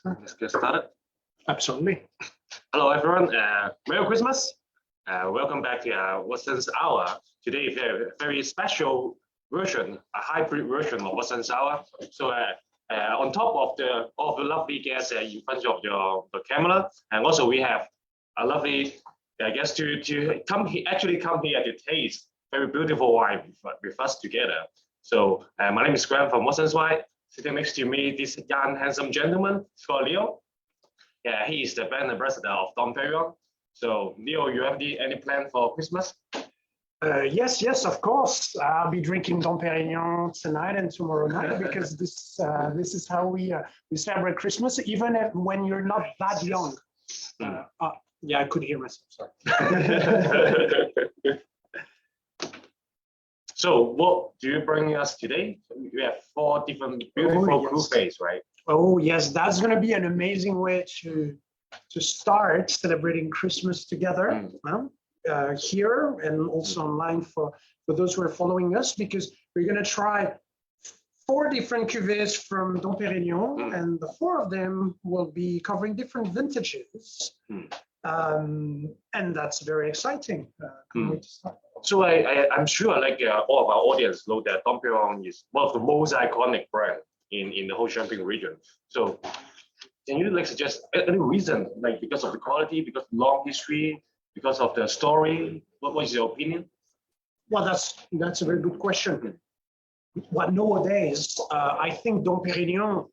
Let's get started. Absolutely. Hello, everyone. Merry Christmas. Welcome back to Watson's Hour. Today, very special version, a hybrid version of Watson's Hour. So, on top of the lovely guests in front of the camera, and also we have a lovely guest to come here to taste very beautiful wine with us together. So, my name is Graham from Watson's Wine. Sitting next to me, this young, handsome gentleman, called Leo. Yeah, he is the brand ambassador of Dom Perignon. So, Leo, you have any plan for Christmas? Yes, of course. I'll be drinking Dom Perignon tonight and tomorrow night because this is how we celebrate Christmas, even when you're not that young. Yeah, I could hear myself. Sorry. So, what do you bring us today? We have 4 different beautiful buffets, right? Oh yes, that's going to be an amazing way to start celebrating Christmas together. Here and also online for those who are following us, because we're going to try 4 different cuvées from Dom Perignon, and the 4 of them will be covering different vintages. And that's very exciting. So I'm sure all of our audience know that Dom Perignon is one of the most iconic brand in the whole Champagne region. So can you suggest any reason, because of the quality, because of long history, because of the story? What is your opinion? Well, that's a very good question. Well, nowadays, I think Dom Perignon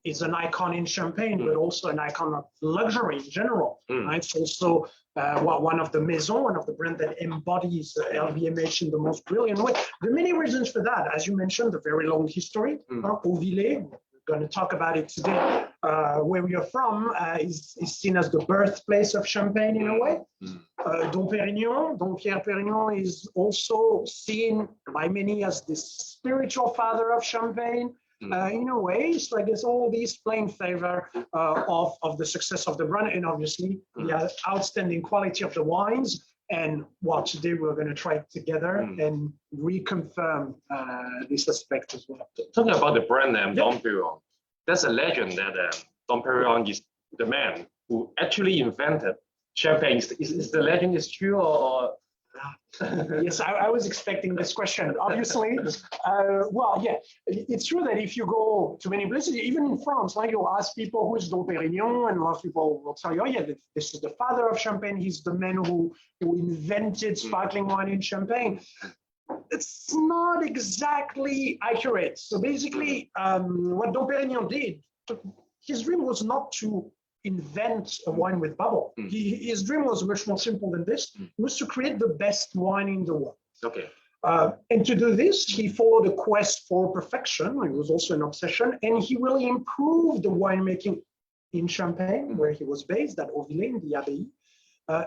is an icon in Champagne, but also an icon of luxury in general. It's also one of the maisons, one of the brands that embodies LVMH in the most brilliant way. There are many reasons for that. As you mentioned, the very long history. Auvillé, we're going to talk about it today. Where we are from is seen as the birthplace of Champagne in a way. Dom Perignon, Dom Pierre Perignon, is also seen by many as the spiritual father of Champagne. In a way, it's there's all these playing favor of the success of the brand, and obviously the outstanding quality of the wines. And today we're going to try it together and reconfirm this aspect as well. Talking about the brand name Dom Perignon, there's a legend that Dom Perignon is the man who actually invented champagne. Is the legend is true or? Yes, I was expecting this question. Obviously, it's true that if you go to many places, even in France, you ask people who is Dom Perignon, and a lot of people will tell you, "Oh, yeah, this is the father of Champagne. He's the man who invented sparkling wine in Champagne." It's not exactly accurate. So basically, what Dom Perignon did, his dream was not to invent a wine with bubble. His dream was much more simple than this. It was to create the best wine in the world. Okay. And to do this, he followed a quest for perfection. It was also an obsession, and he really improved the winemaking in Champagne, where he was based at Auvillé in the Abbaye,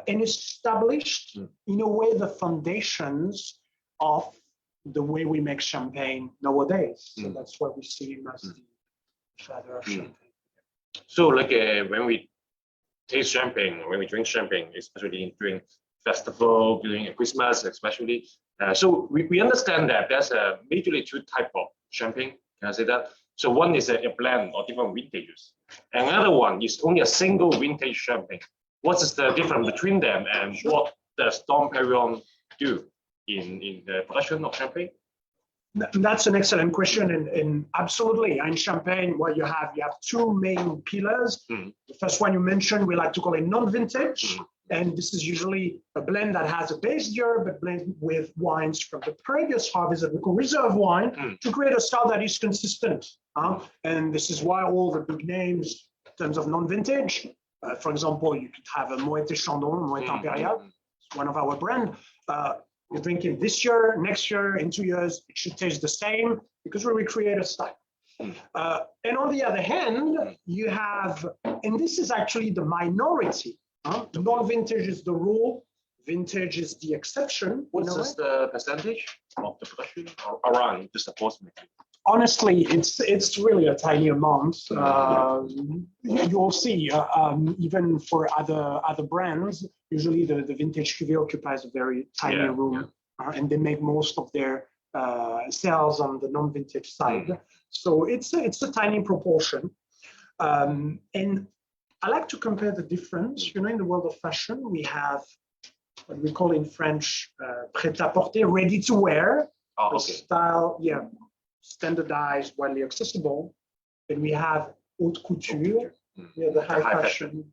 and established, in a way, the foundations of the way we make Champagne nowadays. So that's why we see him as the father of Champagne. So when we taste champagne, when we drink champagne, especially during festival, during Christmas, especially. So we understand that there's majorly two types of champagne. Can I say that? So one is a blend of different vintages. And another one is only a single vintage champagne. What is the difference between them, and what does Dom Perignon do in the production of champagne? That's an excellent question, and absolutely, in champagne, what you have two main pillars. The first one you mentioned, we like to call it non-vintage, and this is usually a blend that has a base year, but blended with wines from the previous harvest that we call reserve wine to create a style that is consistent. And this is why all the big names in terms of non-vintage, for example, you could have a Moët Chandon, Moët Impérial, it's one of our brand. You're drinking this year, next year, in 2 years, it should taste the same because we recreate a style. And on the other hand, you have, and this is actually the minority. Non-vintage is the rule, vintage is the exception. What's the percentage of the production around just approximately? Honestly, it's really a tiny amount. You'll see, even for other brands, usually the vintage cuvée occupies a very tiny room, and they make most of their sales on the non-vintage side. So it's a tiny proportion. And I like to compare the difference. In the world of fashion, we have what we call in French prêt-à-porter, ready to wear, style, standardized, widely accessible. And we have haute couture, the high fashion.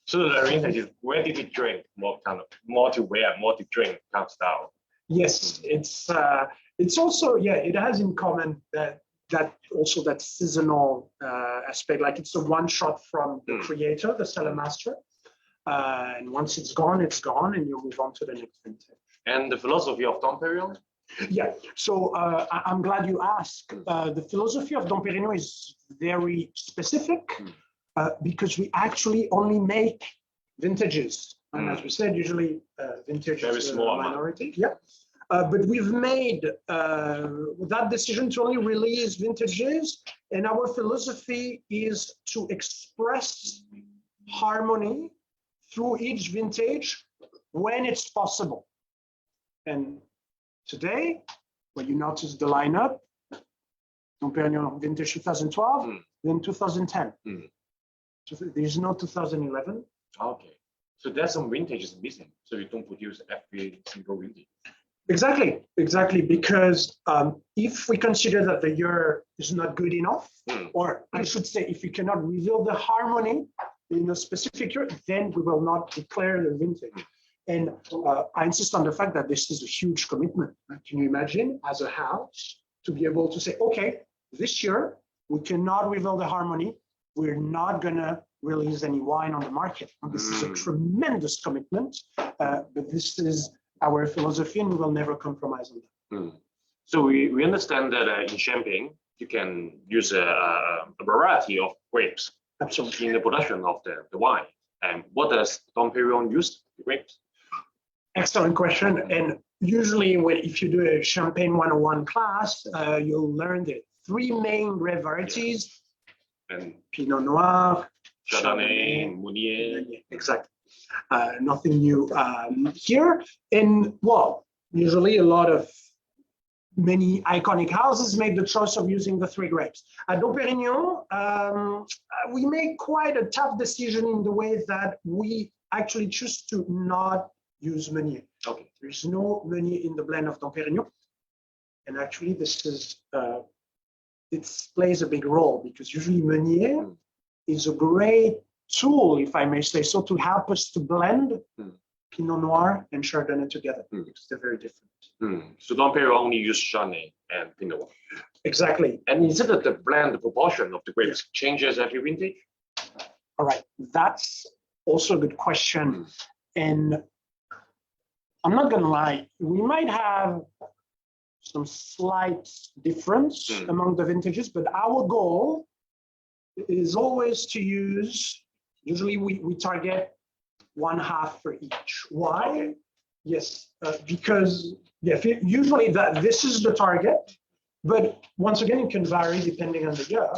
So the vintage is where did you drink? More to wear, more to drink kind of style. Yes, it's also it has in common that also that seasonal aspect. Like it's a one shot from the creator, the seller master, and once it's gone, and you move on to the next vintage. And the philosophy of Dom Perignon? Yeah, so I'm glad you asked. The philosophy of Dom Perignon is very specific because we actually only make vintages. And as we said, usually vintage very is small a minority. Yeah, but we've made that decision to only release vintages, and our philosophy is to express harmony through each vintage when it's possible. And today, when you notice the lineup, Dom Perignon vintage 2012, then 2010. There's no 2011. Okay. So there's some vintages missing. So you don't produce every single vintage. Exactly. Because if we consider that the year is not good enough, or I should say, if we cannot reveal the harmony in a specific year, then we will not declare the vintage. And I insist on the fact that this is a huge commitment. Can you imagine, as a house, to be able to say, okay, this year we cannot reveal the harmony. We're not going to release any wine on the market. And this is a tremendous commitment, but this is our philosophy, and we will never compromise on that. So we understand that in champagne, you can use a variety of grapes. Absolutely. In the production of the wine. And what does Dom Perignon use the grapes? Excellent question. And usually if you do a Champagne 101 class, you'll learn the three main grape varieties. And Pinot Noir, Chardonnay, Meunier. Exactly. Nothing new here. And usually many iconic houses make the choice of using the three grapes. At Dom Perignon, we made quite a tough decision in the way that we actually choose to not use Meunier. Okay. There's no Meunier in the blend of Dom Perignon. And actually, this is it plays a big role because usually Meunier is a great tool, if I may say so, to help us to blend Pinot Noir and Chardonnay together because they're very different. So Dom Perignon only use Chardonnay and Pinot Noir. Exactly. And is it that the blend, the proportion of the grapes changes every vintage? All right, that's also a good question. And I'm not going to lie, we might have some slight difference among the vintages, but our goal is always to use, usually we target 1/2 for each. Why? Okay. Yes, because usually this is the target, but once again, it can vary depending on the year.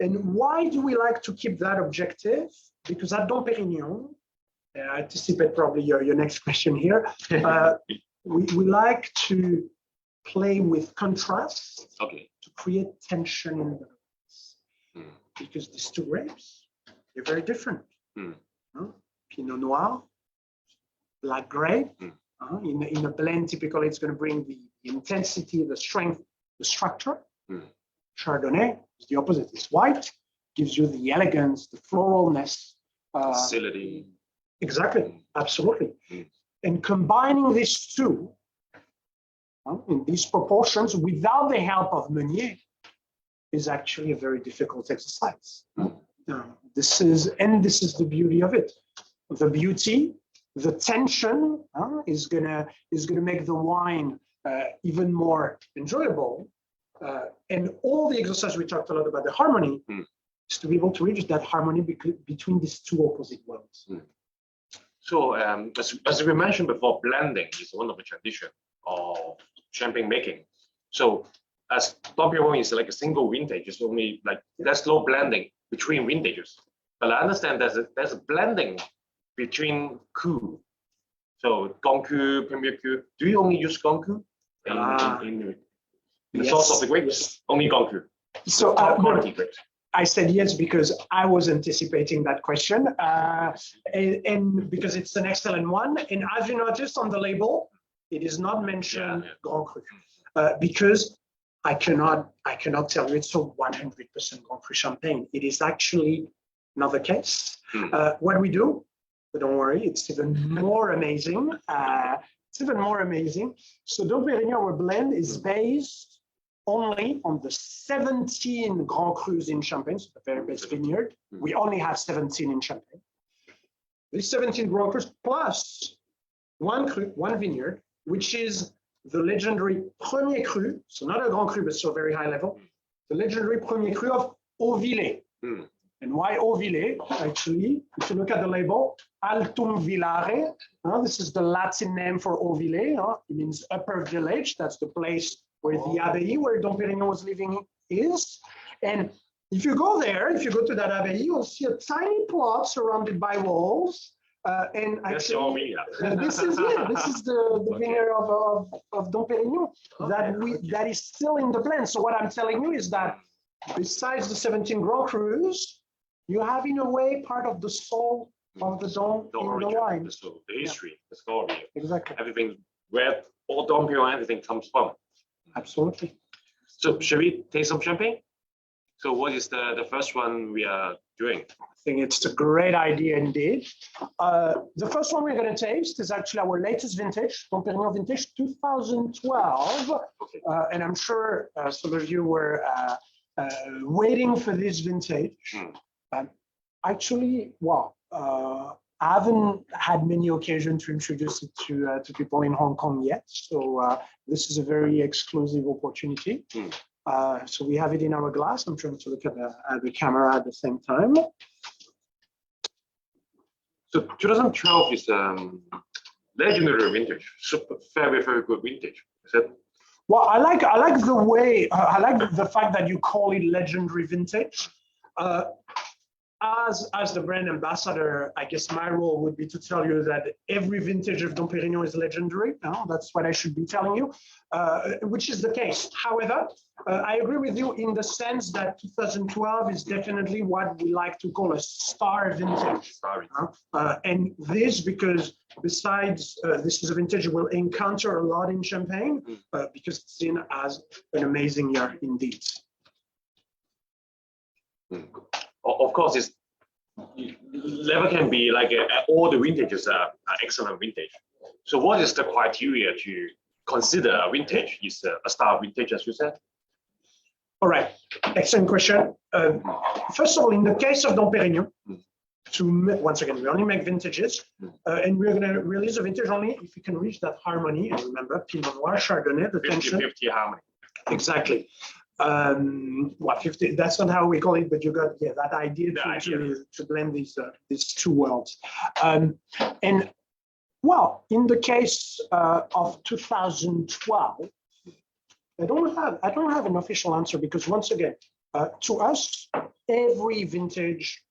And why do we like to keep that objective? Because at Dom Perignon, I anticipate probably your next question here, we like to play with contrast to create tension in the grapes. Because these two grapes, they're very different. Pinot Noir, black grape, in a blend, typically it's going to bring the intensity, the strength, the structure. Chardonnay is the opposite. It's white, gives you the elegance, the floralness. Facility. Exactly, absolutely. And combining these two in these proportions without the help of Meunier is actually a very difficult exercise. This is the beauty of it. The beauty, the tension is gonna make the wine even more enjoyable. And all the exercise we talked a lot about the harmony is to be able to reach that harmony between these two opposite worlds. So as we mentioned before, blending is one of the tradition of champagne making. So as Dom Perignon is like a single vintage, it's only like there's no blending between vintages. But I understand there's a blending between cru. So Grand Cru, Premier Cru. Do you only use Grand Cru in the source of the grapes? Yes. Only Grand Cru. So quality grapes. I said yes because I was anticipating that question, and because it's an excellent one. And as you noticed on the label, it is not mentioned Grand Cru because I cannot tell you it's a 100% Grand Cru champagne. It is actually not the case. What we do, but don't worry, it's even more amazing. So Dom Perignon, our blend, is based only on the 17 Grand Crus in Champagne, so the very best vineyard. We only have 17 in Champagne. These 17 Grand Crus plus one cru, one vineyard, which is the legendary Premier Cru, so not a Grand Cru, but still very high level, the legendary Premier Cru of Haut-Villers. And why Haut-Villers? Actually, if you look at the label, Altum Villare, this is the Latin name for Haut-Villers. It means upper village. That's the place where the abbaye, where Dom Perignon was living, is. And if you go there, if you go to that abbaye, you'll see a tiny plot surrounded by walls. And actually, this is it. This is the vineyard of Dom Perignon that is still in the blend. So what I'm telling you is that besides the 17 Grand Crus, you have in a way part of the soul of the Dom in the wine. The history, the story. Exactly. Everything, where all Dom Perignon, everything comes from. Absolutely. So should we taste some champagne? So what is the first one we are doing? I think it's a great idea indeed. The first one we're going to taste is actually our latest vintage, Dom Perignon vintage 2012. Okay. And I'm sure some of you were waiting for this vintage. Actually, I haven't had many occasions to introduce it to people in Hong Kong yet. So this is a very exclusive opportunity. So we have it in our glass. I'm trying to look at the camera at the same time. So 2012 is legendary vintage, super, very, very good vintage. Is that? Well, I like the way, I like the fact that you call it legendary vintage. As the brand ambassador, I guess my role would be to tell you that every vintage of Dom Perignon is legendary. That's what I should be telling you, which is the case. However, I agree with you in the sense that 2012 is definitely what we like to call a star vintage. And this because besides this is a vintage you will encounter a lot in Champagne because it's seen as an amazing year indeed. Of course, it's never can be like all the vintages are excellent vintage. So what is the criteria to consider a vintage is a star vintage, as you said? All right, excellent question. First of all, in the case of Dom Perignon, once again, we only make vintages, and we're going to release a vintage only if we can reach that harmony. And remember, Pinot Noir, Chardonnay, the 50-50 harmony. Exactly. 50, that's not how we call it, but you got that idea to blend these two worlds. And well, in the case of 2012, I don't have an official answer because once again, to us, every vintage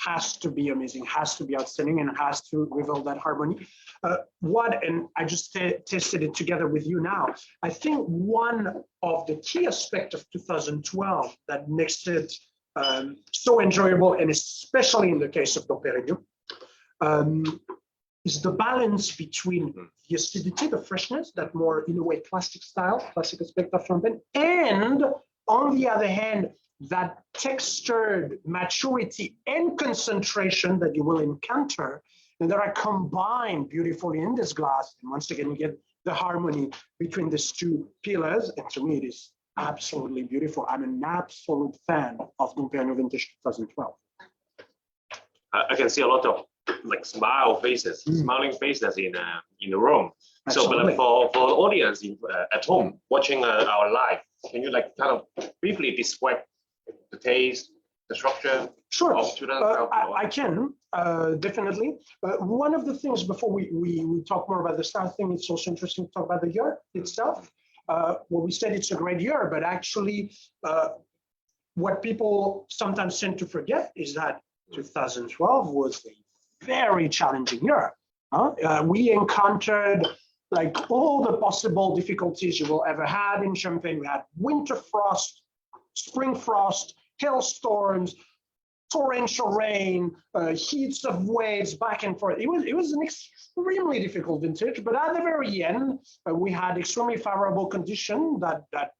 has to be amazing, has to be outstanding, and has to reveal that harmony. And I just tested it together with you now. I think one of the key aspects of 2012 that makes it so enjoyable, and especially in the case of Dom Perignon, is the balance between the acidity, the freshness, that more, in a way, classic style, classic aspect of champagne, and on the other hand, that textured maturity and concentration that you will encounter, and that are combined beautifully in this glass. And once again, you get the harmony between these two pillars. And to me, it is absolutely beautiful. I'm an absolute fan of Dom Perignon Vintage 2012. I can see a lot of like smiling faces in the room. Absolutely. So, but for the audience at home watching our live, can you like kind of briefly describe the taste, the structure? Sure, of I can definitely. One of the things before we talk more about the style thing, it's also interesting to talk about the year itself. Well, we said it's a great year, but actually, what people sometimes tend to forget is that 2012 was a very challenging year. We encountered like all the possible difficulties you will ever have in Champagne. We had winter frost, spring frost, hailstorms, torrential rain, heats of waves back and forth. It was an extremely difficult vintage, but at the very end, we had extremely favorable conditions that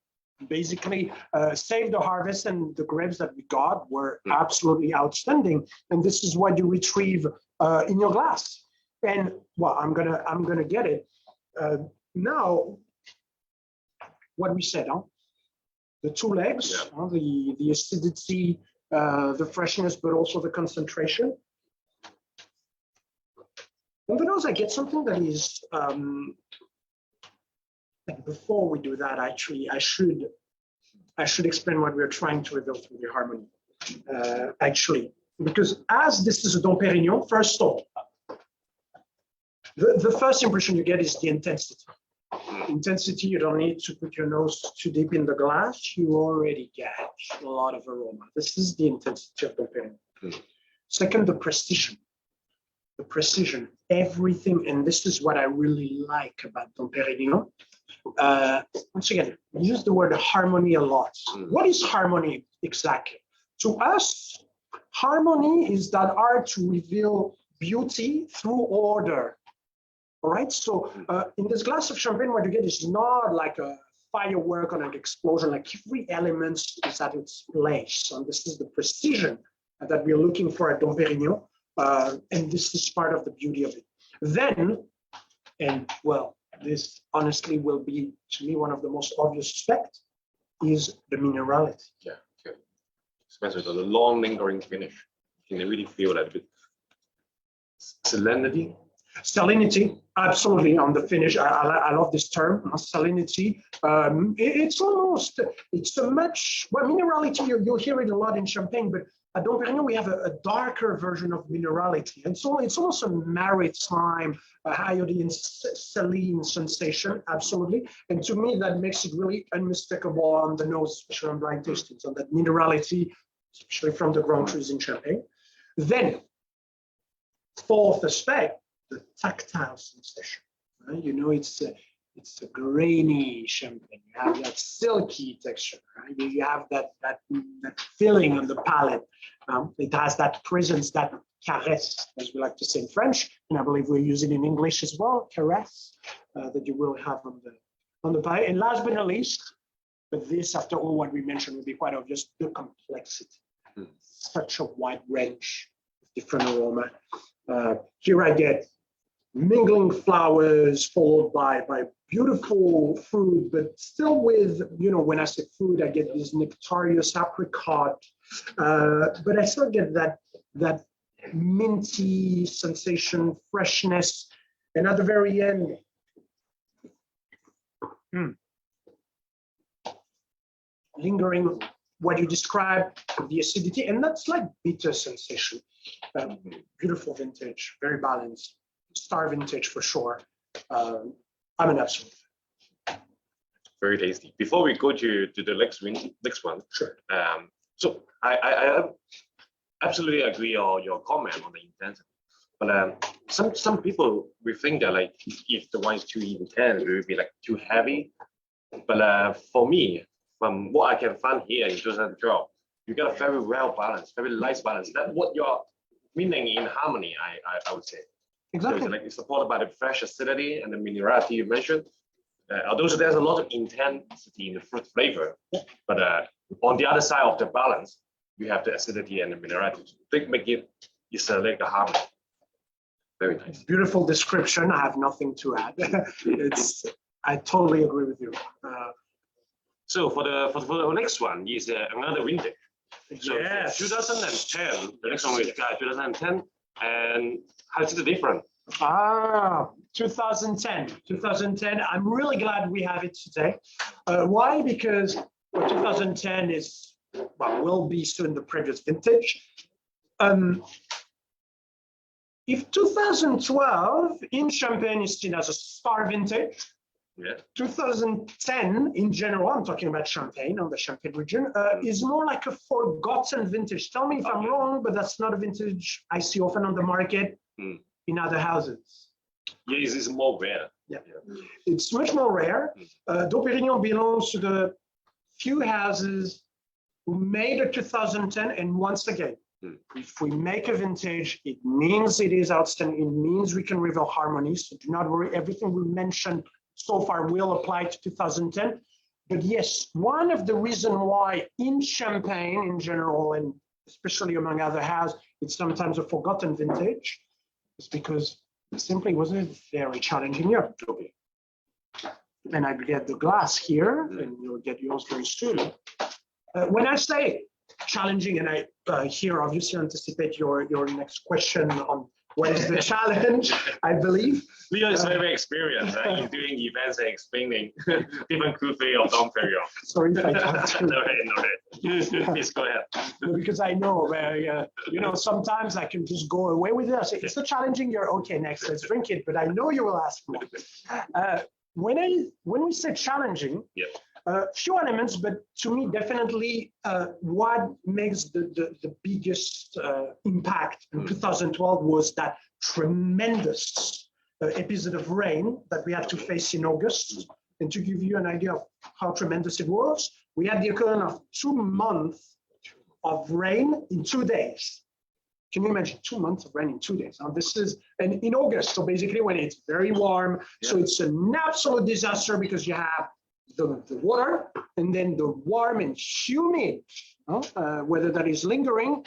basically saved the harvest, and the grapes that we got were absolutely outstanding. And this is what you retrieve in your glass. And well, I'm gonna get it now. What we said, the two legs, the acidity, the freshness, but also the concentration. On the nose, I get something that is, before we do that, actually, I should explain what we're trying to reveal through the harmony, actually, because as this is a Dom Perignon, first off, the first impression you get is the intensity. Intensity, you don't need to put your nose too deep in the glass. You already get a lot of aroma. This is the intensity of Dom Perignon. Second, the precision. The precision, everything, and this is what I really like about Dom Perignon. Once again, we use the word harmony a lot. What is harmony exactly? To us, harmony is that art to reveal beauty through order. All right, so in this glass of champagne, what you get is not like a firework or an explosion, like every element is at its place. And this is the precision that we're looking for at Dom Perignon. And this is part of the beauty of it. Then, and well, this honestly will be, to me, one of the most obvious aspects is the minerality. Yeah, okay. Especially the long lingering finish. You can really feel that bit. Salinity. Salinity, absolutely, on the finish. I love this term, salinity. It's a much, well, minerality, you'll hear it a lot in Champagne, but at Dom Perignon, we have a darker version of minerality. And so it's almost a maritime, iodine, saline sensation, absolutely. And to me, that makes it really unmistakable on the nose, especially on blind tasting. So that minerality, especially from the Grand Crus in Champagne. Then, fourth aspect, the tactile sensation. Right? You know, it's a grainy champagne. You have that silky texture. Right? You have that feeling on the palate. It has that presence, that caresse, as we like to say in French, and I believe we're using it in English as well, caresse, that you will have on the palate. And last but not least, but this, after all what we mentioned, will be quite obvious, the complexity. Such a wide range of different aroma. Here I get mingling flowers followed by beautiful fruit, but still with, you know, when I say fruit, I get this nectarious apricot, but I still get that minty sensation, freshness, and at the very end, lingering what you described, the acidity, and that's like bitter sensation. Beautiful vintage, very balanced. Star vintage for sure. I'm an absolute Very tasty. Before we go to the next one, sure. So I absolutely agree on your comment on the intensity. But some people will think that like if the wine is too intense, it will be like too heavy. But for me, from what I can find here in 2012, you got a very well balanced, very nice balance. That's what you're meaning in harmony, I would say. Exactly. So it's like it's supported by the fresh acidity and the minerality you mentioned. Although there's a lot of intensity in the fruit flavor, but on the other side of the balance, you have the acidity and the minerality. They make it it's like a harmony. Very nice. Beautiful description. I have nothing to add. I totally agree with you. So for the next one is another vintage. So Yes. 2010. The next one is 2010, and how's it different? 2010. I'm really glad we have it today. Why? Because 2010 is, well, will be soon the previous vintage. If 2012 in Champagne is seen as a star vintage, Yeah. 2010 in general, I'm talking about Champagne, on the Champagne region, is more like a forgotten vintage. Tell me if I'm wrong, but that's not a vintage I see often on the market in other houses. Yeah, it's more rare. Yeah. It's much more rare. Dom Perignon belongs to the few houses who made a 2010, and once again, if we make a vintage, it means it is outstanding. It means we can reveal harmony. So do not worry. Everything we mentioned so far will apply to 2010. But yes, one of the reasons why in Champagne in general, and especially among other houses, it's sometimes a forgotten vintage, is because it simply was a very challenging year. And I get the glass here, and you'll get yours very soon. When I say challenging, and I here obviously anticipate your next question on what is the challenge, I believe. Leo is very experienced in doing events and explaining different cuvées of Dom Perignon. Sorry if I can't. No. Please go ahead. Because I know, sometimes I can just go away with it. I say, it's a challenging year. Okay, next, let's drink it. But I know you will ask more. When we say challenging, few elements, but to me, definitely what makes the biggest impact in 2012 was that tremendous episode of rain that we had to face in August. And to give you an idea of how tremendous it was, we had the equivalent of 2 months of rain in 2 days. Can you imagine 2 months of rain in 2 days? Now this is in August, so basically when it's very warm, so it's an absolute disaster because you have the water and then the warm and humid weather that is lingering,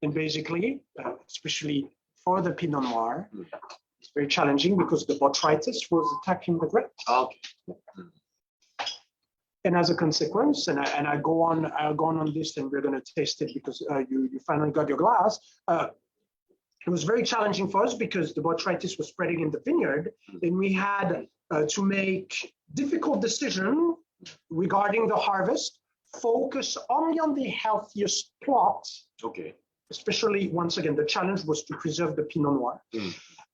and basically, especially for the Pinot Noir, it's very challenging because the botrytis was attacking the grapes. Okay. And as a consequence, and I'll go on this, and we're going to taste it because you finally got your glass. It was very challenging for us because the botrytis was spreading in the vineyard, and we had to make difficult decisions regarding the harvest, focus only on the healthiest plots. Okay. Especially, once again, the challenge was to preserve the Pinot Noir.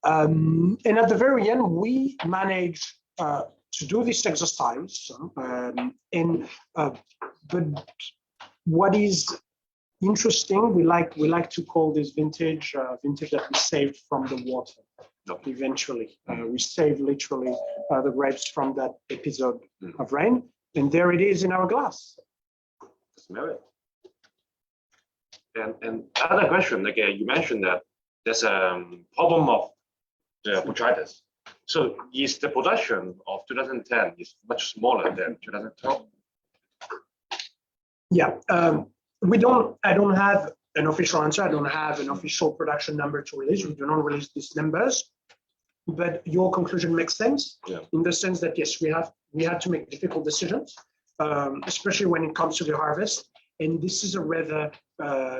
And at the very end, we managed to do this exercise. But what is interesting, we like to call this vintage that we saved from the water. Eventually, we saved literally the grapes from that episode of rain, and there it is in our glass. Smell it. And another question, like you mentioned that there's a problem of the botrytis. So is the production of 2010 is much smaller than 2012? Yeah, I don't have an official answer. I don't have an official production number to release. We do not release these numbers, but your conclusion makes sense in the sense that yes, we had to make difficult decisions, especially when it comes to the harvest. And this is a rather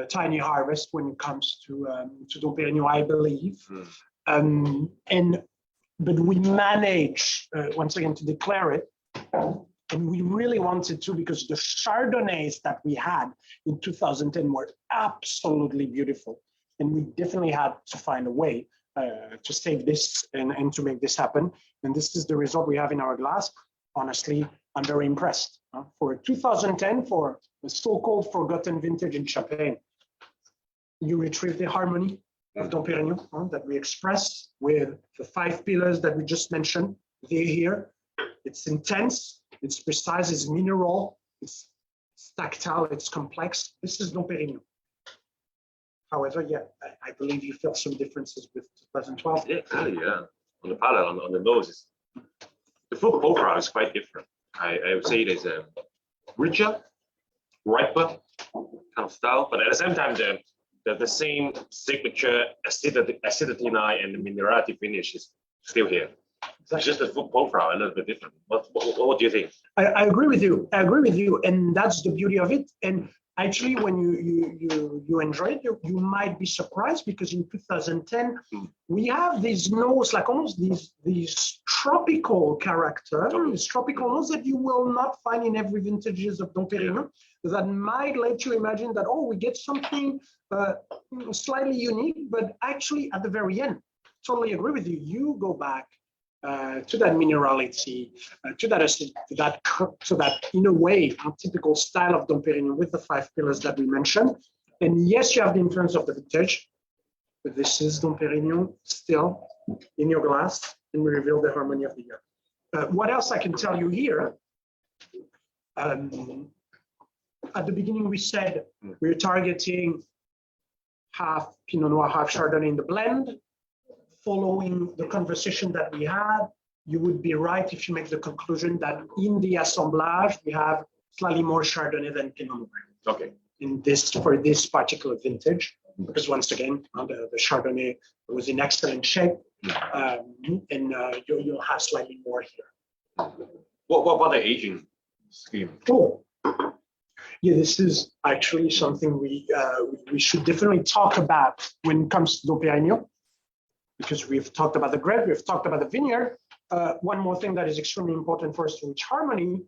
tiny harvest when it comes to Dom Perignon, I believe. But we managed once again to declare it. And we really wanted to because the Chardonnays that we had in 2010 were absolutely beautiful. And we definitely had to find a way to save this and to make this happen. And this is the result we have in our glass. Honestly, I'm very impressed. for 2010, for the so-called forgotten vintage in Champagne. You retrieve the harmony of Dom Perignon that we express with the 5 pillars that we just mentioned. They're here. It's intense, it's precise, it's mineral, it's tactile, it's complex. This is Dom Perignon. However, yeah, I believe you felt some differences with 2012. Yeah, clearly, yeah. On the palate, on the nose, the fruit profile is quite different. I would say it is a richer, riper kind of style, but at the same time, the same signature acidity and the minerality finish is still here. It's just the fruit profile a little bit different. What do you think? I agree with you. I agree with you, and that's the beauty of it. And actually, when you enjoy it, you might be surprised because in 2010 we have these notes, like almost these tropical character, these tropical notes that you will not find in every vintages of Dom Perignon. That might let you imagine that we get something slightly unique, but actually at the very end, totally agree with you. You go back to that minerality, to that in a way typical style of Dom Perignon with the 5 pillars that we mentioned. And yes, you have the influence of the vintage, but this is Dom Perignon still in your glass, and we reveal the harmony of the year. What else I can tell you here? At the beginning, we said we're targeting half Pinot Noir, half Chardonnay in the blend. Following the conversation that we had, you would be right if you make the conclusion that in the assemblage, we have slightly more Chardonnay than Pinot Noir. Okay. For this particular vintage, because once again, the Chardonnay was in excellent shape, and you'll have slightly more here. What about the aging scheme? Oh, yeah, this is actually something we should definitely talk about when it comes to Dom Perignon, because we've talked about the grape, we've talked about the vineyard. One more thing that is extremely important for us to reach harmony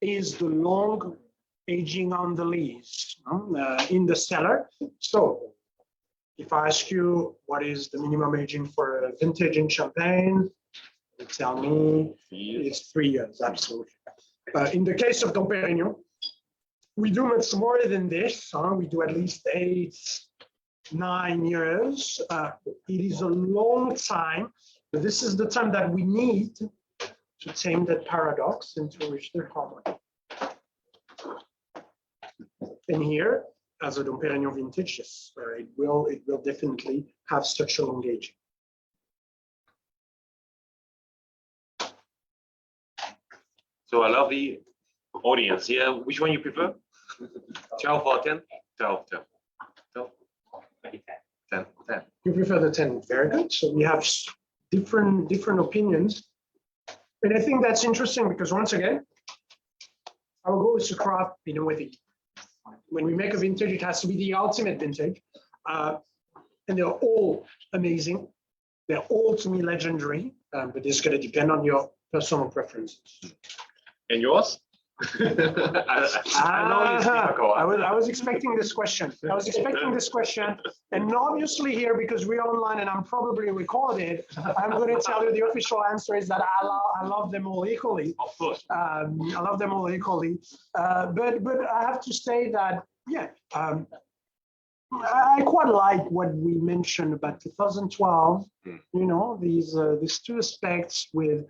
is the long aging on the lees in the cellar. So if I ask you what is the minimum aging for a vintage in Champagne, you tell me it's 3 years, absolutely. In the case of Dom Perignon, we do much more than this. We do at least 8, 9 years. It is a long time. But this is the time that we need to tame that paradox and to reach the harmony. And here, as a Dom Perignon vintage, yes, it will definitely have such a long aging. So I love the audience here. Which one you prefer? 12 or 10? 12. 10. You prefer the 10, very good. So we have different opinions. And I think that's interesting because once again, our goal is to craft Pinot with it. When we make a vintage, it has to be the ultimate vintage. And they're all amazing. They're all, to me, legendary. But it's going to depend on your personal preferences. And yours? I know it's difficult. I was expecting this question. And obviously here, because we're online and I'm probably recorded, I'm going to tell you the official answer is that I love them all equally. Of course. I love them all equally. But I have to say that, I quite like what we mentioned about 2012. You know, these 2 aspects with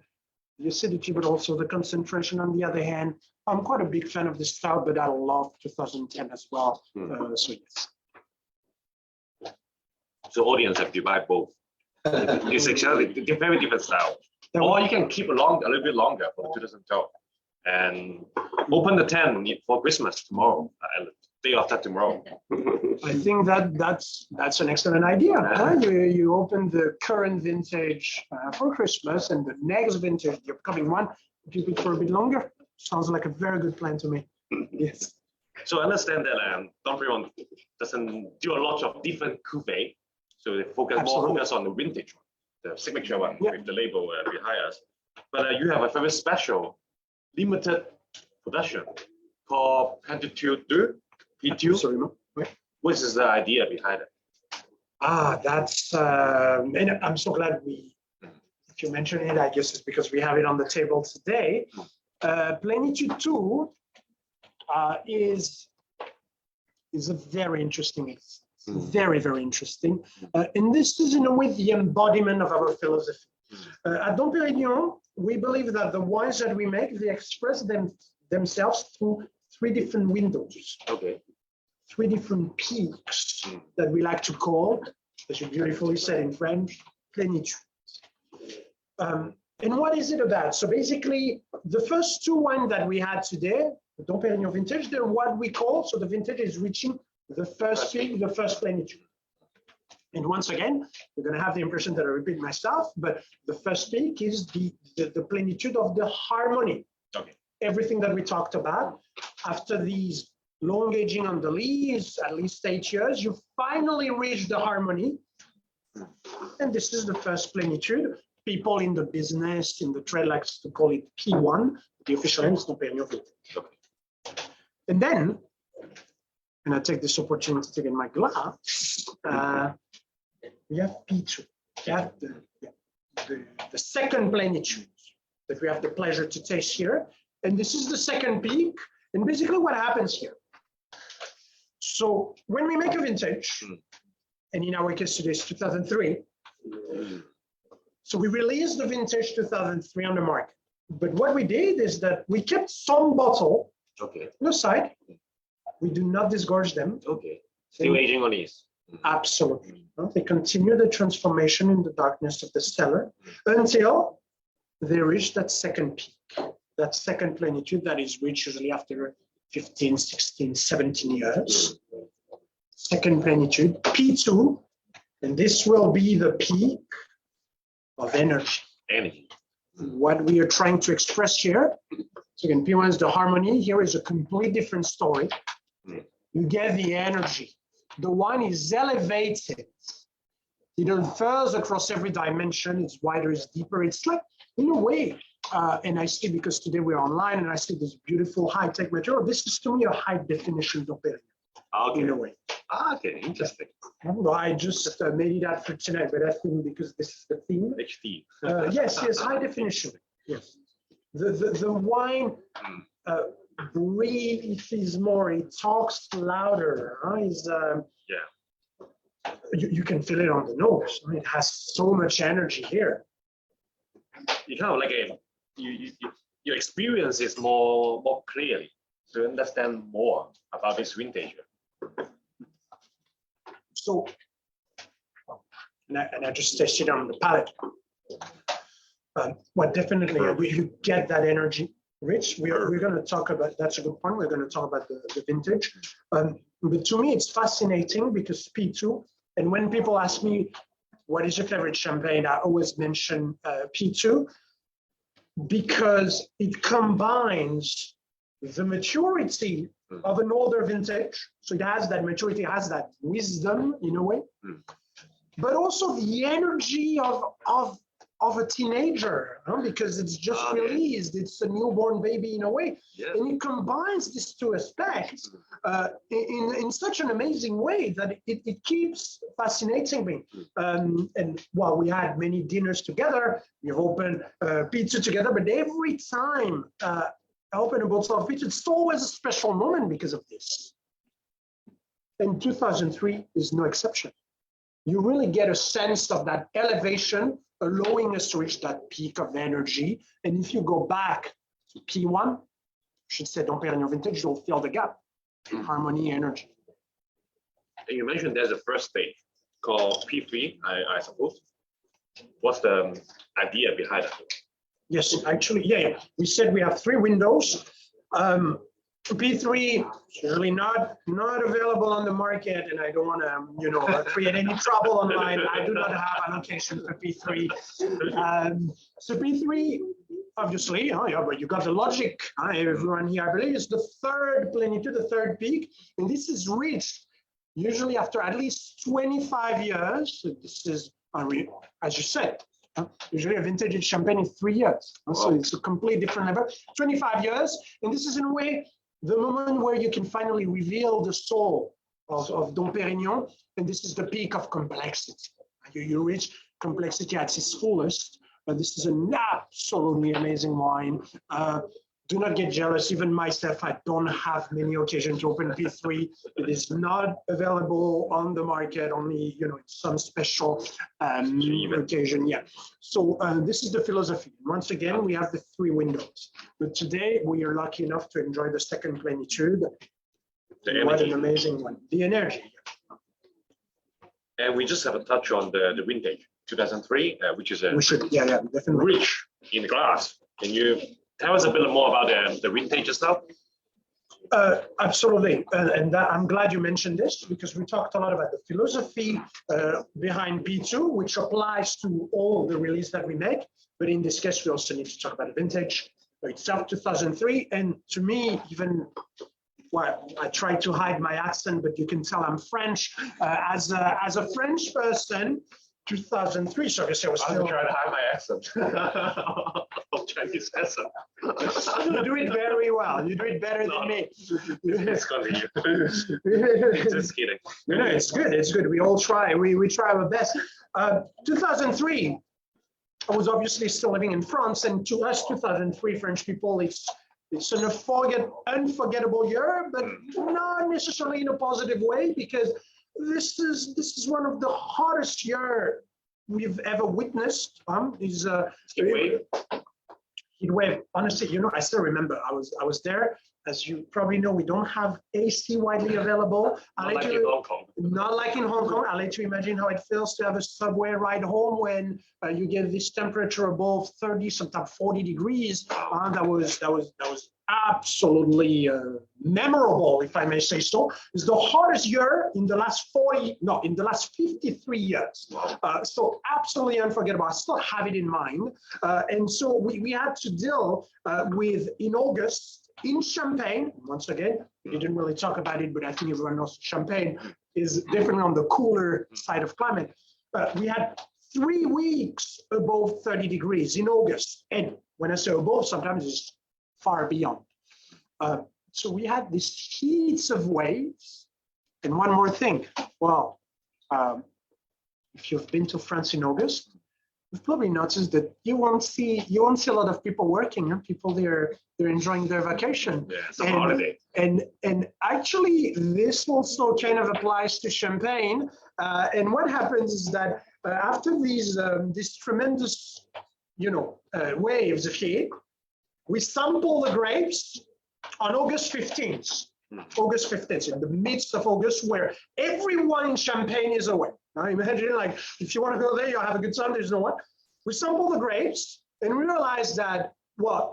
the acidity, but also the concentration on the other hand. I'm quite a big fan of this style, but I love 2010 as well. So yes. So audience have divided both. It's actually a very different style. Or you can keep a little bit longer for the 2012 and open the 10 for Christmas tomorrow, day after tomorrow. I think that's an excellent idea. You open the current vintage for Christmas and the next vintage, the upcoming one, keep it for a bit longer. Sounds like a very good plan to me. Yes. So I understand that Dom Perignon doesn't do a lot of different cuvee, so they focus on the vintage one, the signature one with the label behind us. But you have a very special limited production called Pentitude 2, P2. Sorry, no? What is the idea behind it? That's and I'm so glad if you mention it, I guess it's because we have it on the table today. Plenitude 2 is a very interesting exercise. Very, very interesting. And this is in a way the embodiment of our philosophy. At Dom Perignon, we believe that the wines that we make, they express themselves through 3 different windows. Okay. 3 different peaks that we like to call, as you beautifully said in French, plénitude. And what is it about? So basically, the first 2 wines that we had today, the Dom Perignon vintage, they're what we call, so the vintage is reaching the first peak, the first plénitude. And once again, you're going to have the impression that I repeat myself, but the first peak is the plénitude of the harmony. Okay. Everything that we talked about. After these long aging on the lees, at least 8 years, you finally reach the harmony. And this is the first plénitude. People in the business, in the trade, likes to call it P1. The official name is Dom Perignon vintage. Okay. And then, and I take this opportunity to get my glass, we have P2. We have the second plénitude that we have the pleasure to taste here. And this is the second peak. And basically what happens here. So when we make a vintage, and in our case today it's 2003, so we released the vintage 2003 on the market. But what we did is that we kept some bottle on the side. We do not disgorge them. Okay. Still aging on these. Absolutely. They continue the transformation in the darkness of the cellar until they reach that second peak, that second plénitude that is reached usually after 15, 16, 17 years. Second plénitude, P2, and this will be the peak of energy. Energy. What we are trying to express here, so again, P1 is the harmony. Here is a complete different story. You get the energy. The wine is elevated. It unfurls across every dimension. It's wider, it's deeper. It's like, in a way, and I see, because today we're online and I see this beautiful high-tech material, this is to me a high-definition Dom Perignon, Okay. in a way. Okay, interesting. I just made it out for tonight, but I think because this is the theme. HD. Yes, high definition. Yes. The wine breathes more, it talks louder. You can feel it on the nose. It has so much energy here. You kind of like your experience is more clearly to understand more about this vintage. So, and I just tasted on the palate. Well, definitely, you get that energy rich. We're going to talk about, that's a good point. We're going to talk about the vintage. But to me, it's fascinating because P2, and when people ask me, what is your favorite champagne? I always mention P2 because it combines the maturity of an older vintage. So it has that maturity, has that wisdom in a way, but also the energy of a teenager, because it's just released. It's a newborn baby in a way. Yeah. And it combines these 2 aspects in such an amazing way that it keeps fascinating me. And while we had many dinners together, we've opened pizza together, but every time I open a bottle of pizza, it's always a special moment because of this. And 2003 is no exception. You really get a sense of that elevation, allowing us to reach that peak of energy. And if you go back to P1, I should say Dom Perignon vintage, you'll fill the gap in harmony, energy. And you mentioned there's a first stage called P3, I suppose. What's the idea behind it? Yes, actually, yeah. We said we have 3 windows. P3 is usually not available on the market, and I don't want to, create any trouble online. I do not have allocation for P3. So P3, obviously, but you got the logic. Everyone here, I believe, is the third plénitude, the third peak, and this is reached usually after at least 25 years. So this is, as you said, usually a vintage in champagne is 3 years. So it's a completely different level. 25 years, and this is in a way the moment where you can finally reveal the soul of Dom Perignon, and this is the peak of complexity. You reach complexity at its fullest. This is an absolutely amazing wine. do not get jealous. Even myself, I don't have many occasions to open P3. It is not available on the market, only some special occasion. Yeah. So this is the philosophy. Once again, we have the 3 windows. But today we are lucky enough to enjoy the second plenitude. What an amazing one! The energy. And we just have a touch on the vintage 2003, which is We should, definitely. rich in glass. Can you tell us a bit more about the vintage itself? Absolutely, and I'm glad you mentioned this because we talked a lot about the philosophy behind P2, which applies to all the release that we make. But in this case, we also need to talk about the vintage itself, 2003. And to me, even I try to hide my accent, but you can tell I'm French. As a French person, 2003. So I was trying to hide my accent. Chinese accent. You do it very well. You do it better than me. It's funny. Just kidding. It's good. It's good. We all try. We try our best. 2003. I was obviously still living in France, and to us, 2003 French people, it's an unforgettable year, but not necessarily in a positive way, because this is one of the hottest year we've ever witnessed. Is heat wave. Honestly, I still remember. I was there. As you probably know, we don't have AC widely available. Not like in Hong Kong. Not like in Hong Kong. I'll let you imagine how it feels to have a subway ride home when you get this temperature above 30, sometimes 40 degrees. That was absolutely memorable, if I may say so. It's the hottest year in the last 53 years. So absolutely unforgettable. I still have it in mind. And so we had to deal with, in August, in Champagne, once again, we didn't really talk about it, but I think everyone knows Champagne is definitely on the cooler side of climate. We had 3 weeks above 30 degrees in August. And when I say above, sometimes it's far beyond. So we had these heats of waves. And one more thing. Well, if you've been to France in August, you've probably noticed that you won't see a lot of people working. People they're enjoying their vacation. Yeah, it's a holiday. And actually, this also kind of applies to Champagne. And what happens is that after these tremendous, waves of heat, we sample the grapes on August 15th. August 15th, in the midst of August, where everyone in Champagne is away. Now imagine, like, if you want to go there, you'll have a good time, there's no one. We sample the grapes and we realized that,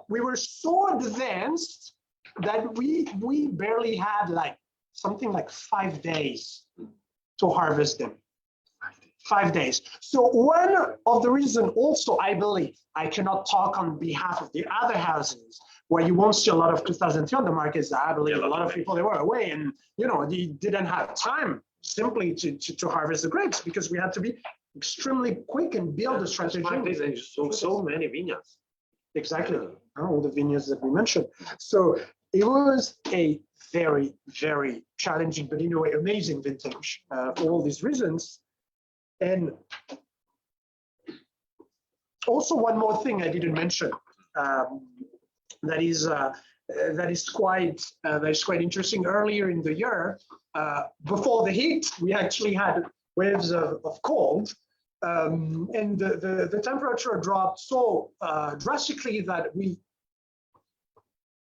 we were so advanced that we barely had something like 5 days to harvest them. 5 days. So one of the reasons also, I believe, I cannot talk on behalf of the other houses, where you won't see a lot of 2003 on the market, is I believe a lot of people, they were away and, they didn't have time simply to harvest the grapes, because we had to be extremely quick and build a strategy. 5 days and so many vineyards. Exactly. All the vineyards that we mentioned. So it was a very, very challenging, but in a way, amazing vintage for all these reasons. And also one more thing I didn't mention that is quite interesting. Earlier in the year, before the heat, we actually had waves of cold, and the temperature dropped so drastically that we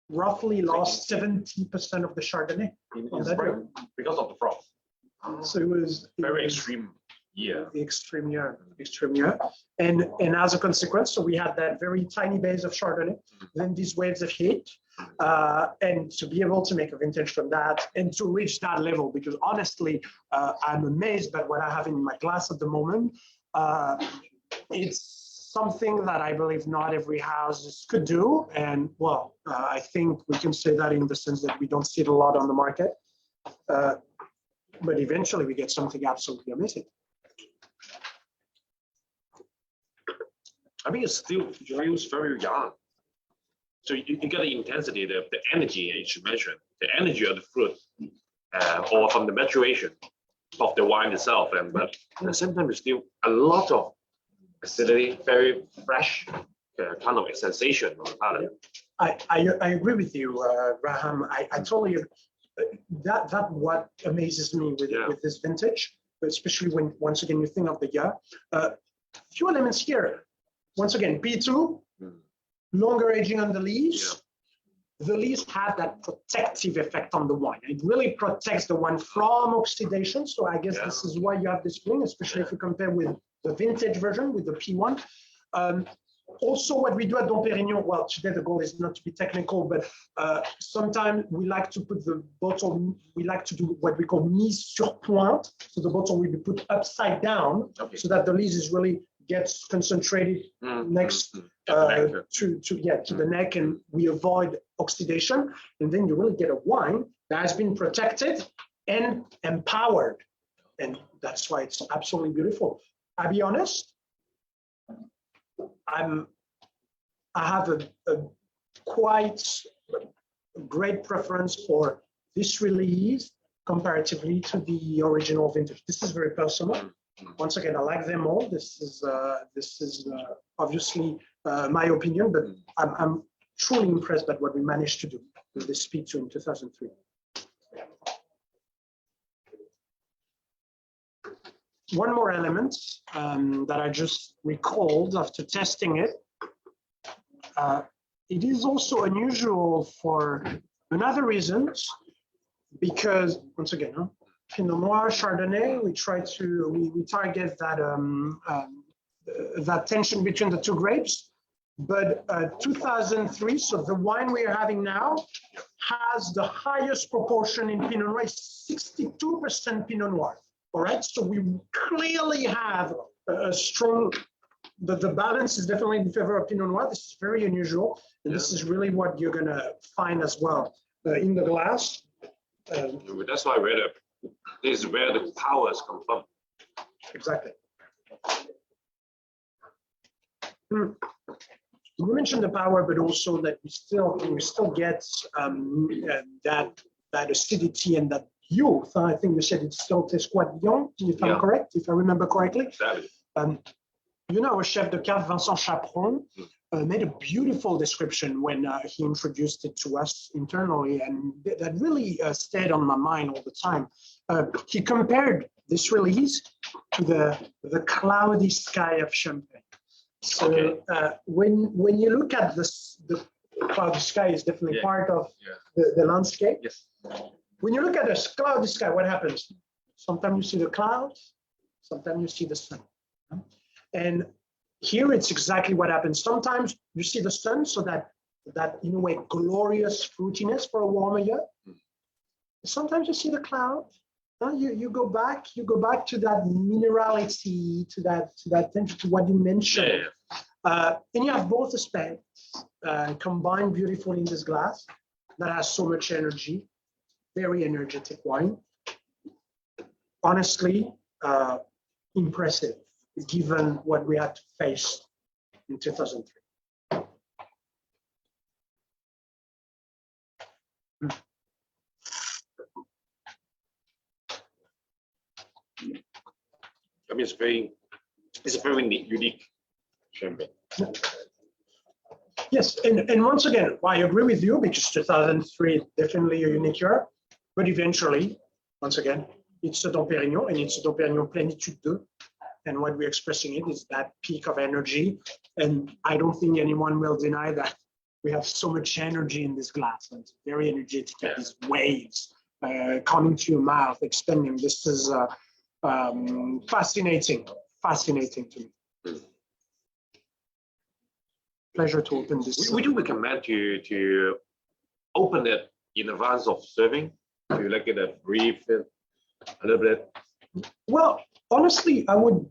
roughly lost 70% of the Chardonnay in spring because of the frost. So it was very extreme. Yeah, extreme year. And as a consequence, so we had that very tiny base of Chardonnay, then these waves of heat, and to be able to make a vintage from that and to reach that level, because honestly, I'm amazed by what I have in my glass at the moment. It's something that I believe not every house could do. And I think we can say that in the sense that we don't see it a lot on the market. But eventually we get something absolutely amazing. I mean, it still feels very young. So you get the intensity, the energy, as you mentioned, the energy of the fruit, or from the maturation of the wine itself. But at the same time, it's still a lot of acidity, very fresh, kind of a sensation on the palate. I agree with you, Graham. I totally that what amazes me with this vintage, especially when once again you think of the year. Few elements here. Once again, P2, longer aging on the leaves. Yeah. The leaves have that protective effect on the wine. It really protects the wine from oxidation. So I guess this is why you have this feeling, especially if you compare with the vintage version, with the P1. Also, what we do at Dom Perignon, well, today the goal is not to be technical, but sometimes we like to put the bottle, we like to do what we call mise sur pointe. So the bottle will be put upside down so that the lees is really gets concentrated next to the neck, and we avoid oxidation. And then you really get a wine that has been protected and empowered. And that's why it's absolutely beautiful. I'll be honest, I have a quite great preference for this release comparatively to the original vintage. This is very personal. Once again, I like them all. This is obviously my opinion, but I'm truly impressed by what we managed to do with this P2 in 2003. One more element that I just recalled after testing it. It is also unusual for another reason, because once again, Pinot Noir, Chardonnay, we target that tension between the two grapes. But 2003, so the wine we are having now, has the highest proportion in Pinot Noir, 62% Pinot Noir. All right, so we clearly have a strong, the balance is definitely in favor of Pinot Noir. This is very unusual, and this is really what you're gonna find as well in the glass. That's why this is where the powers come from. Exactly. We mentioned the power, but also that we still get that acidity and that youth. I think you said it still tastes quite young, if I'm correct, if I remember correctly. Exactly. Our chef de cave, Vincent Chaperon, made a beautiful description when he introduced it to us internally, and that really stayed on my mind all the time. He compared this release to the cloudy sky of Champagne. So when you look at this, the cloudy sky is definitely part of the landscape. Yes. When you look at a cloudy sky, what happens? Sometimes you see the clouds, sometimes you see the sun. And here it's exactly what happens. Sometimes you see the sun, so that in a way glorious fruitiness for a warmer year. Sometimes you see the cloud. You go back to that minerality, to that tension, to what you mentioned. And you have both aspects combined beautifully in this glass that has so much energy, very energetic wine. Honestly, impressive, given what we had to face in 2003. I mean, it's a very unique champagne. Yes, and once again, I agree with you, because 2003 is definitely a unique year, but eventually, once again, it's a Dom Perignon, and it's a Dom Perignon Plénitude 2, and what we're expressing it is that peak of energy, and I don't think anyone will deny that we have so much energy in this glass, and it's very energetic, these waves coming to your mouth, expanding. This is fascinating to me. Pleasure to open this. Would you recommend to open it in advance of serving? Do you like it a brief, a little bit? Well, honestly, I like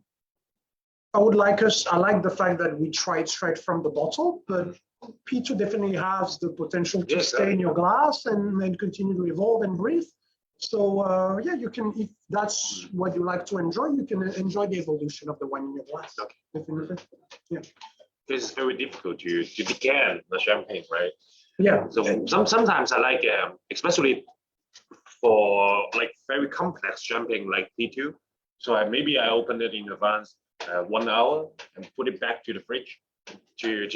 the fact that we try it straight from the bottle, but P2 definitely has the potential to stay in your glass and continue to evolve and breathe. So you can, if that's what you like to enjoy, you can enjoy the evolution of the wine in your glass. Definitely. Yeah. It's very difficult to decant the champagne, right? Yeah. So sometimes I like, especially for like very complex champagne like P2. So maybe I open it in advance 1 hour and put it back to the fridge to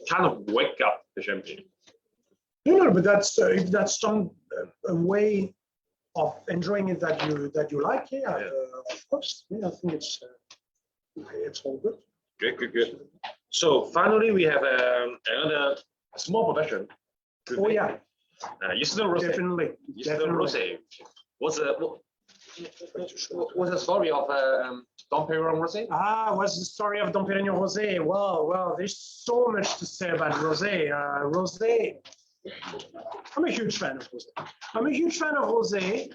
kind of wake up the champagne. No, but that's if that's some a way of enjoying it that you like, of course. Yeah, I think it's all good. Good. So finally, we have another small profession. Oh yeah, you still rosé. definitely. You still rosé. What's the story of Dom Perignon rosé? What's the story of Dom Perignon rosé? Well, there's so much to say about rosé. Rosé. I'm a huge fan of rosé.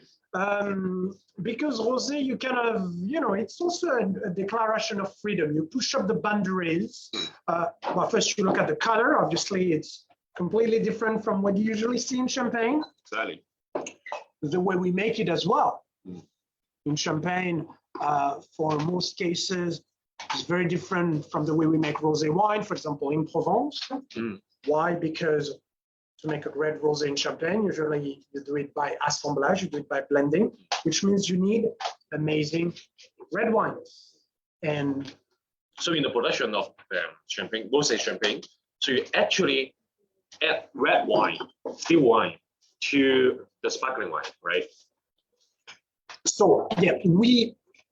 Because rosé, you kind of, it's also a declaration of freedom. You push up the boundaries. Well, first you look at the color. Obviously, it's completely different from what you usually see in champagne. Exactly. The way we make it as well. In champagne, for most cases, it's very different from the way we make rosé wine, for example, in Provence. Why? Because to make a great rosé in champagne, usually you do it by assemblage, you do it by blending, which means you need amazing red wines. And so in the production of champagne, rosé champagne, so you actually add red wine, still wine, to the sparkling wine, right? So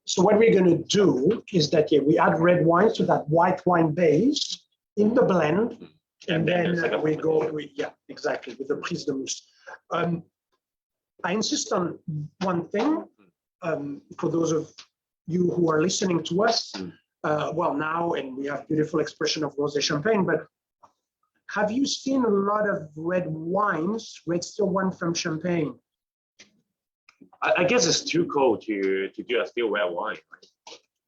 so what we're going to do is that we add red wine to that white wine base in the blend. And then we go, exactly, with the prise de mousse. I insist on one thing for those of you who are listening to us. Now, and we have beautiful expression of rosé champagne, but have you seen a lot of red wines, red still wine from Champagne? I guess it's too cold to do a still red wine.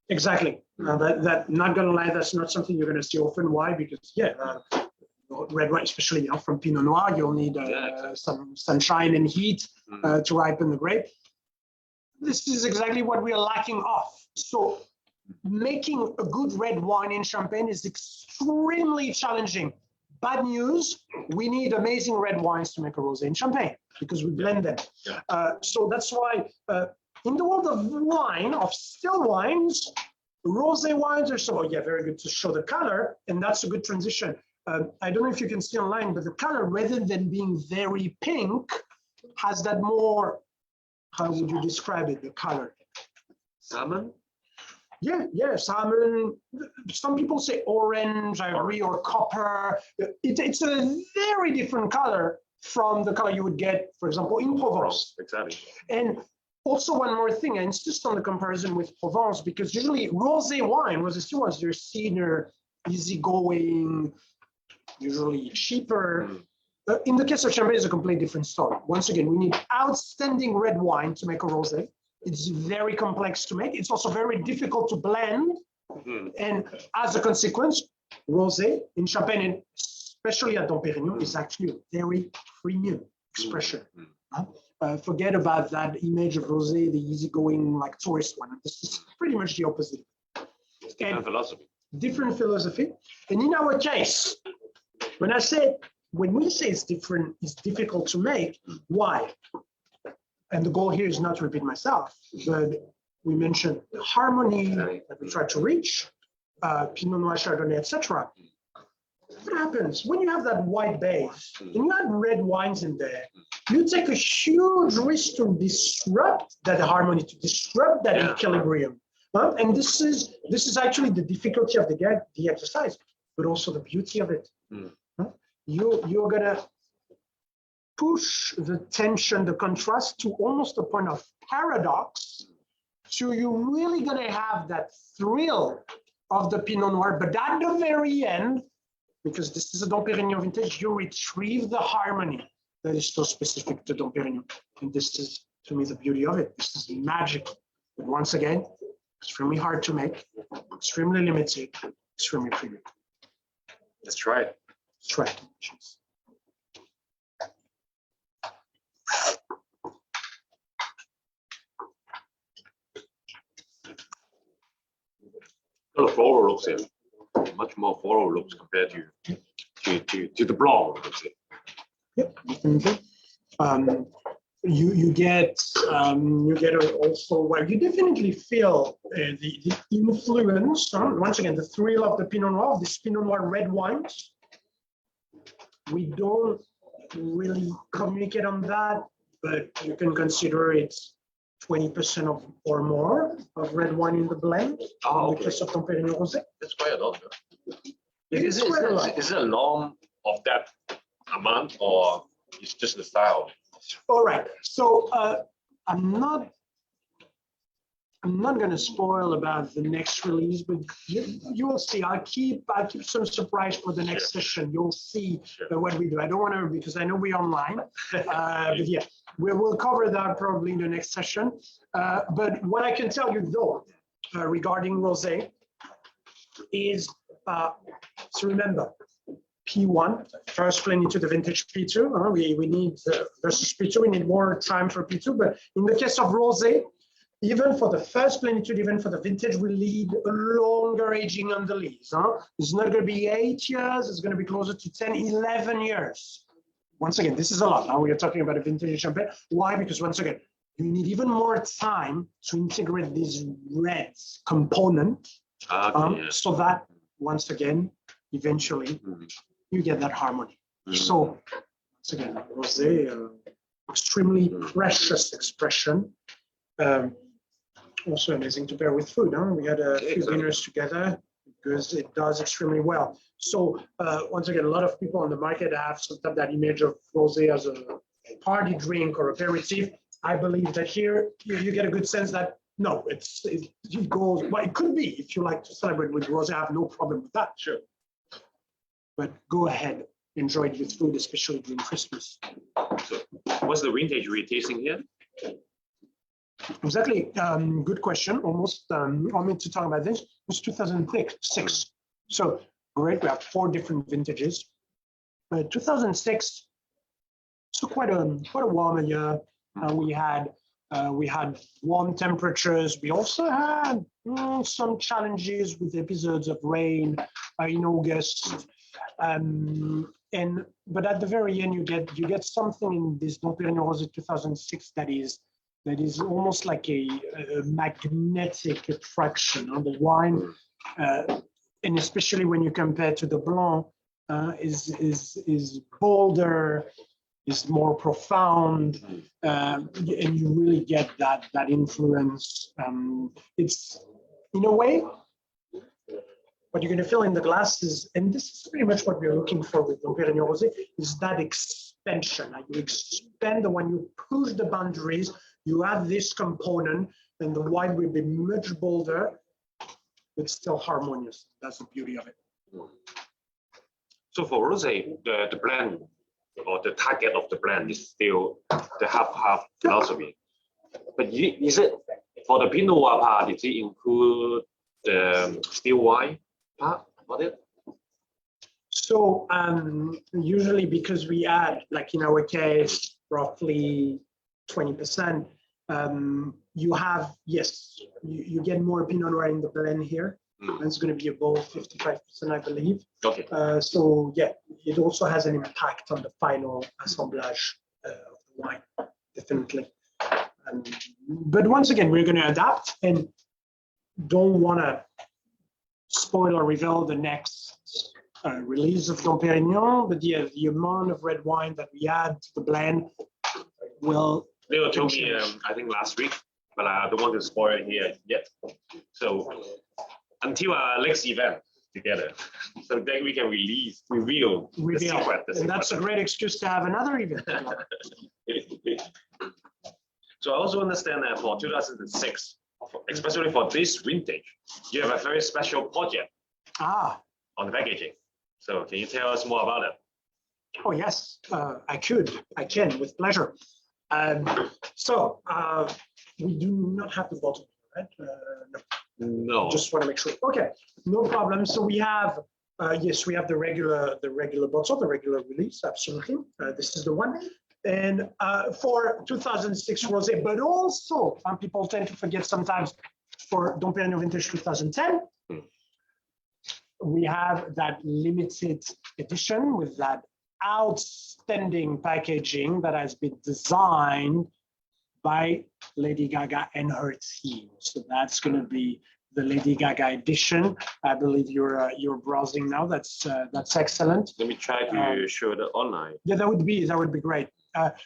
Exactly. That not gonna lie, that's not something you're gonna see often. Why? Because red wine, especially from Pinot Noir, you'll need some sunshine and heat to ripen the grape. This is exactly what we are lacking of. So making a good red wine in Champagne is extremely challenging. Bad news, we need amazing red wines to make a rosé in Champagne because we blend them. So that's why in the world of wine, of still wines, rosé wines are very good to show the color, and that's a good transition. I don't know if you can see online, but the color, rather than being very pink, has that more, how would you describe it, the color? Salmon? Yeah, salmon. Some people say orange, ivory, or copper. It's a very different color from the color you would get, for example, in Provence. Exactly. And also one more thing, I insist on the comparison with Provence because usually rosé wine, rosé still wines, they're senior, easygoing, usually cheaper. In the case of Champagne, it's a completely different story. Once again, we need outstanding red wine to make a rosé. It's very complex to make. It's also very difficult to blend. And as a consequence, rosé in Champagne, and especially at Dom Perignon, is actually a very premium expression. Forget about that image of rosé, the easygoing, like tourist one. This is pretty much the opposite. It's different philosophy. Different philosophy. And in our case, when we say it's different, it's difficult to make, why? And the goal here is not to repeat myself, but we mentioned the harmony that we try to reach, Pinot Noir, Chardonnay, etc. What happens when you have that white base and you add red wines in there? You take a huge risk to disrupt that harmony, to disrupt that equilibrium. And this is actually the difficulty of the exercise, but also the beauty of it. You're gonna push the tension, the contrast to almost a point of paradox. So you're really gonna have that thrill of the Pinot Noir, but at the very end, because this is a Dom Perignon vintage, you retrieve the harmony that is so specific to Dom Perignon. And this is, to me, the beauty of it. This is magical. But once again, extremely hard to make, extremely limited, extremely premium. That's right. That's right. The floral looks here, much more floral looks compared to the blonde, let's say. Yep. you get also, well, you definitely feel the influence. Once again, the thrill of the Pinot Noir, this Pinot Noir red wines. We don't really communicate on that, but you can consider it's 20% of or more of red wine in the blend. In the case of Dom Perignon Rosé. That's quite a lot. It is quite a lot. Is it a norm of that amount, or it's just the style? All right. So I'm not going to spoil about the next release, but you will see. I'll keep some surprise for the next session. You'll see what we do. I don't want to, because I know we're online, but yeah, we'll cover that probably in the next session. But what I can tell you though, regarding rosé, is so remember, P1, first plenitude of vintage P2. We need versus P2, we need more time for P2. But in the case of rosé, even for the first plenitude, even for the vintage, we need a longer aging on the lees. It's not going to be 8 years. It's going to be closer to 10, 11 years. Once again, this is a lot. Now we are talking about a vintage champagne. Why? Because once again, you need even more time to integrate this red component, so that once again, eventually, you get that harmony. So once again, rosé, extremely precious expression. Also amazing to pair with food. We had a few dinners together because it does extremely well. So once again, a lot of people on the market have sort of that image of rosé as a party drink or aperitif. I believe that here you get a good sense that no, it goes. Well, it could be if you like to celebrate with rosé. I have no problem with that. Sure. But go ahead, enjoy it with food, especially during Christmas. So, what's the vintage we're tasting here? Exactly. Good question. Almost on me to talk about this. It's 2006. So great. We have 4 different vintages. 2006. So quite a warmer year. We had warm temperatures. We also had some challenges with episodes of rain in August. But at the very end, you get something in this Dom Perignon Rosé 2006 that is almost like a magnetic attraction on the wine, and especially when you compare to the Blanc, is bolder, is more profound, and you really get that influence. It's in a way what you're going to feel in the glass is, and this is pretty much what we're looking for with Dom Perignon Rosé, is that expansion. Like you expand when you push the boundaries. You add this component, and the wine will be much bolder, but still harmonious. That's the beauty of it. So for rosé, the blend or the target of the blend is still the half-half philosophy. But is it for the Pinot Noir part? Did it include the still wine part of it? So usually, because we add, like in our case, roughly 20%, you have, yes, you get more Pinot Noir in the blend here. It's going to be above 55%, I believe. Okay. So yeah, it also has an impact on the final assemblage of the wine, definitely. But once again, we're going to adapt and don't want to spoil or reveal the next release of Dom Perignon, but the amount of red wine that we add to the blend will. They told me, I think last week, but I don't want to spoil it here yet. So until our next event together, so then we can reveal the secret. And that's a great excuse to have another event. So I also understand that for 2006, especially for this vintage, you have a very special project on the packaging. So can you tell us more about it? Oh, yes, I can, with pleasure. So we do not have the bottle, right? No. Just want to make sure. Okay, no problem. So we have, yes, we have the regular bottle, the regular release, absolutely. This is the one. And for 2006 rosé, but also people tend to forget sometimes for Dom Perignon Vintage 2010, we have that limited edition with that outstanding packaging that has been designed by Lady Gaga and her team. So that's going to be the Lady Gaga edition. I believe you're browsing now. That's excellent. Let me try to show the online. Yeah, that would be great.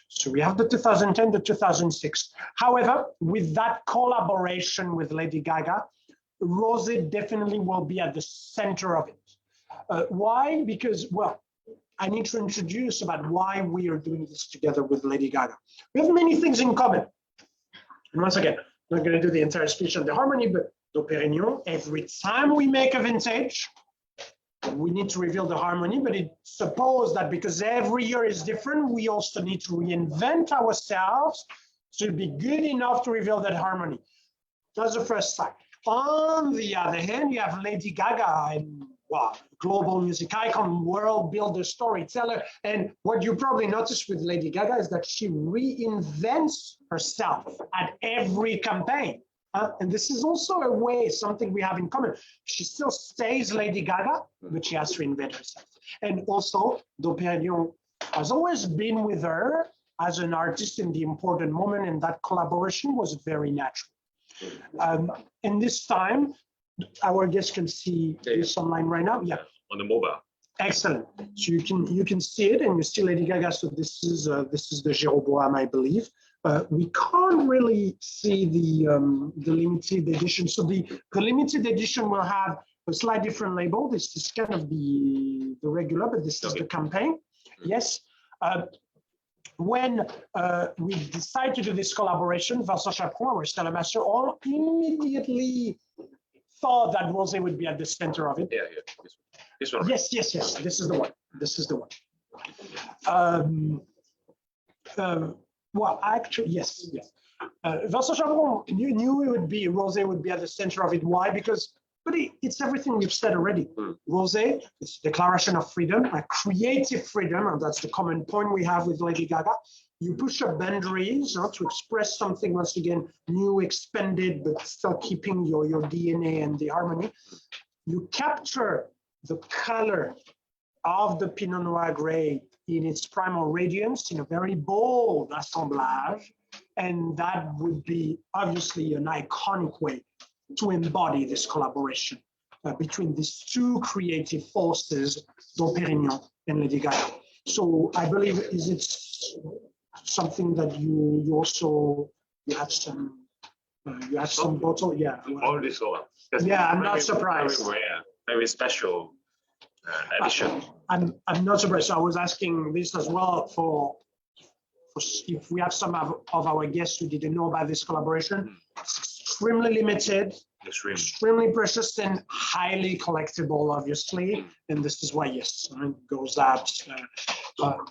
So we have the 2010, the 2006. However, with that collaboration with Lady Gaga, Rosé definitely will be at the center of it. Why? Because, well, I need to introduce about why we are doing this together with Lady Gaga. We have many things in common. And once again, I'm not going to do the entire speech on the harmony, but the Perignon, every time we make a vintage, we need to reveal the harmony, but it's supposed that because every year is different, we also need to reinvent ourselves to be good enough to reveal that harmony. That's the first side. On the other hand, you have Lady Gaga, and wow, global music icon, world builder, storyteller. And what you probably noticed with Lady Gaga is that she reinvents herself at every campaign. And this is also a way, something we have in common. She still stays Lady Gaga, but she has to reinvent herself. And also, Dom Perignon has always been with her as an artist in the important moment, and that collaboration was very natural. And this time, our guests can see this online right now. Yeah, on the mobile. Excellent. So you can see it, and you see Lady Gaga. So this is the Jéroboam, I believe. We can't really see the limited edition. So the limited edition will have a slightly different label. This is kind of the regular, but this is the campaign. Yes. When we decided to do this collaboration, Vincent Chaperon, our stellar master, all immediately thought that Rosé would be at the center of it. Yeah. This one. Yes. This is the one. This is the one. Well, actually, yes. Vincent Chaperon knew it would be Rosé would be at the center of it. Why? Because it's everything we've said already. Rosé, it's a declaration of freedom, a creative freedom, and that's the common point we have with Lady Gaga. You push up boundaries to express something, once again, new, expanded, but still keeping your DNA and the harmony. You capture the color of the Pinot Noir Gray in its primal radiance in a very bold assemblage, and that would be obviously an iconic way to embody this collaboration between these two creative forces, Dom Perignon and Lady Gaga. So I believe is it something that you also have some bottle? Yeah. Already saw. Yeah, I'm not surprised. Very rare, very special edition. I'm not surprised. So I was asking this as well for if we have some of our guests who didn't know about this collaboration. It's extremely limited, extremely precious, and highly collectible, obviously. And this is why, yes, it goes out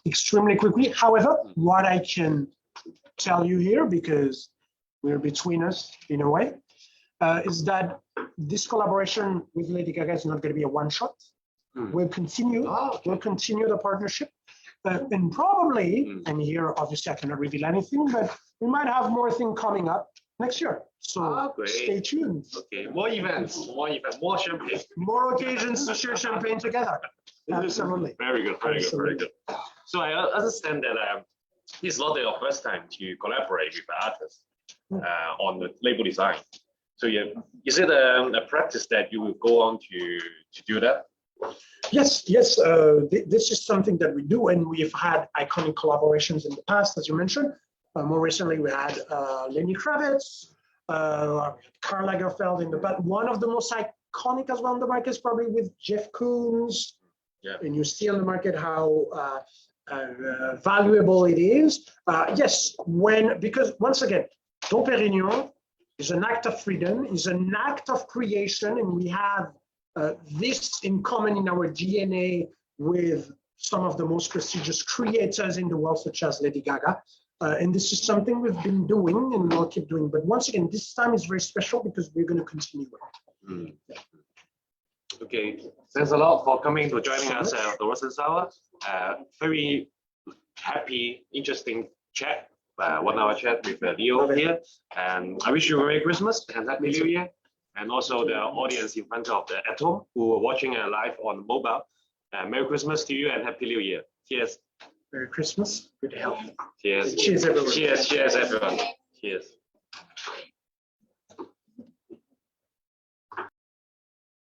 extremely quickly. However, what I can tell you here, because we're between us in a way, is that this collaboration with Lady Gaga is not going to be a one-shot. We'll continue. We'll continue the partnership. And probably, and here obviously I cannot reveal anything, but we might have more things coming up next year. So stay tuned. Okay, more events, more champagne. More occasions to share champagne together. Absolutely. Very good. So I understand that it's not your first time to collaborate with artists on the label design. So is it a practice that you will go on to do that? Yes. This is something that we do, and we've had iconic collaborations in the past, as you mentioned. More recently, we had Lenny Kravitz, Karl Lagerfeld in the past. One of the most iconic as well in the market is probably with Jeff Koons. Yeah. And you see on the market how valuable it is. Yes, because once again, Dom Perignon is an act of freedom, is an act of creation, and we have this in common in our DNA with some of the most prestigious creators in the world, such as Lady Gaga. And this is something we've been doing and we'll keep doing. But once again, this time is very special because we're going to continue it. Okay, thanks a lot for coming to joining us at the Rosen's Hour. Very happy, interesting chat, 1 hour chat with Leo here. And I wish you a Merry Christmas and Happy New Year. And also the audience in front of at home who are watching live on mobile. Merry Christmas to you and Happy New Year. Cheers. Merry Christmas. Good health. Cheers. Cheers, everyone. Cheers, everyone. Cheers.